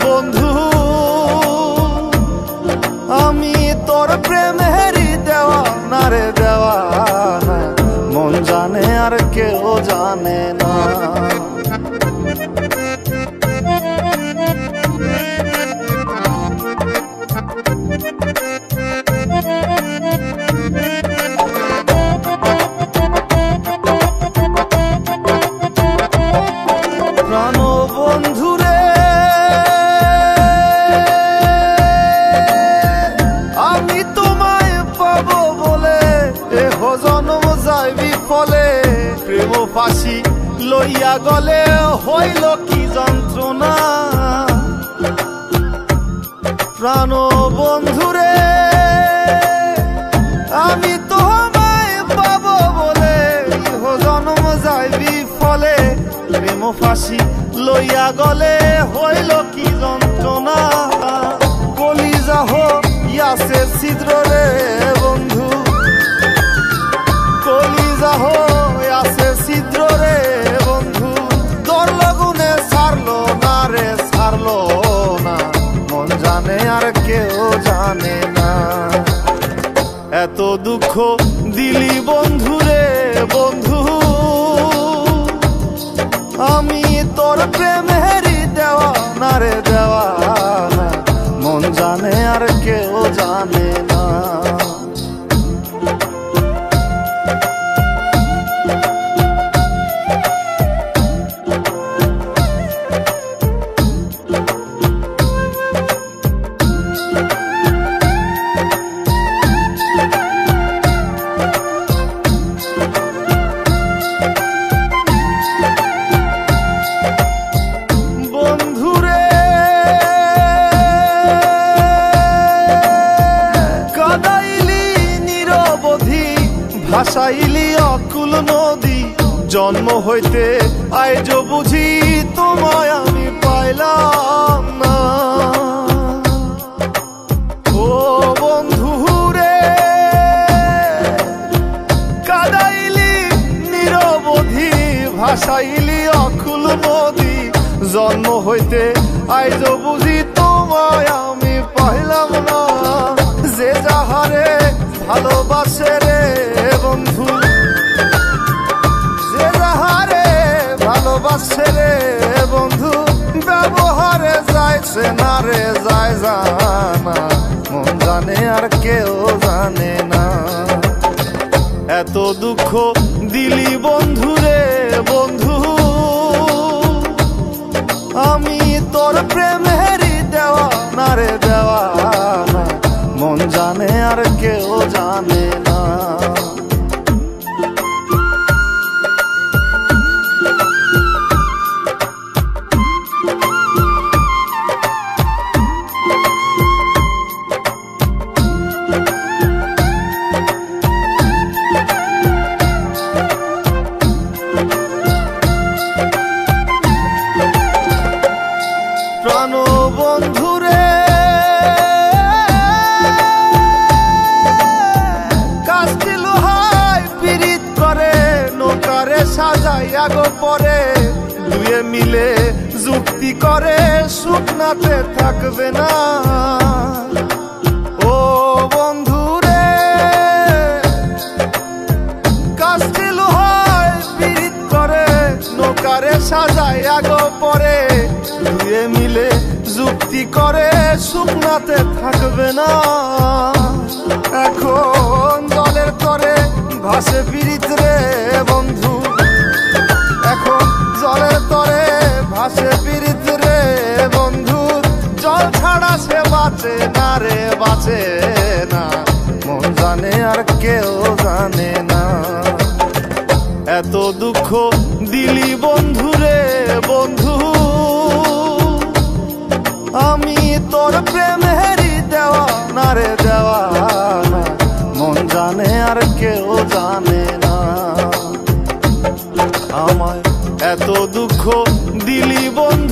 বন্ধু আমি তোর প্রেমেরই দেওয়ানা রে দেওয়ানা, মন জানে আর কেউ জানে না। প্রাণ বন্ধুরে আমি তোমায় পাবো বলে এহ জন্ম যায় বিফলে, প্রেম ফাঁসি লইয়া গলে হইল কি যন্ত্রণা। প্রাণ বন্ধুরে আমি তোমায় পাবো বলে এহ জন্ম যায় বিফলে, প্রেম ফাঁসি লইয়া গলে হইল কি যন্ত্রণা। কলিজা হইয়াছে ছিদ্র রে বন্ধু, কলিজা হইয়াছে ছিদ্র রে বন্ধু, তোর লগুনে ছাড়লো না রে ছাড়লো না, মন জানে আর কেউ জানে না। এত দুঃখ দিলি বন্ধু রে বন্ধু আমি তোর প্রেমেরই দেওয়ানা রে দেওয়ানা, মন জানে আর কেউ জানে না। ভাসাইলি অকুল নদী, জন্ম হইতে আইজ বুঝি তোমায় আমি পাইলাম না। ও বন্ধু রে কাদাইলি নিরবধি, ভাসাইলি অকুল নদী, জন্ম হইতে আইজ বুঝি তোমায় আমি পাইলাম না। যে যাহারে ভালোবাসে রে বন্ধু, যে যাহারে ভালোবাসে রে বন্ধু, ব্যবহারে যাইছে না রে যায় জানা, মন জানে আর কেউ জানে না। এত দুঃখ দিলি বন্ধু রে বন্ধু আমি তোর প্রেমেরই দেওয়ানা রে দেওয়ানা, মন জানে আর কেউ জানে না। প্রাণ বন্ধুরে কাস্তি লোহায় পিরিত করে নৌকারে সাজাইয়া গো পরে, দুয়ে মিলে যুক্তি করে শুকনাতে থাকবে না। ও বন্ধুরে কাস্তি লোহায় পিরিত করে নৌকারে সাজাইয়া গো পরে, দুয়ে মিলে যুক্তি করে শুকনাতে থাকবে না। এখন জলের তরে ভাসে পিরিত রে বন্ধু, এখন জলের তরে ভাসে পিরিত রে বন্ধু, জল ছাড়া সে বাঁচে না রে বাঁচে না, মন জানে আর কেউ জানে না। এত দুঃখ দিলি বন্ধু রে বন্ধু আমি তোর প্রেমেরই দেওয়ানা রে দেওয়ানা, মন জানে আর কেউ জানে না। আমায় এত দুঃখ দিলি বন্ধু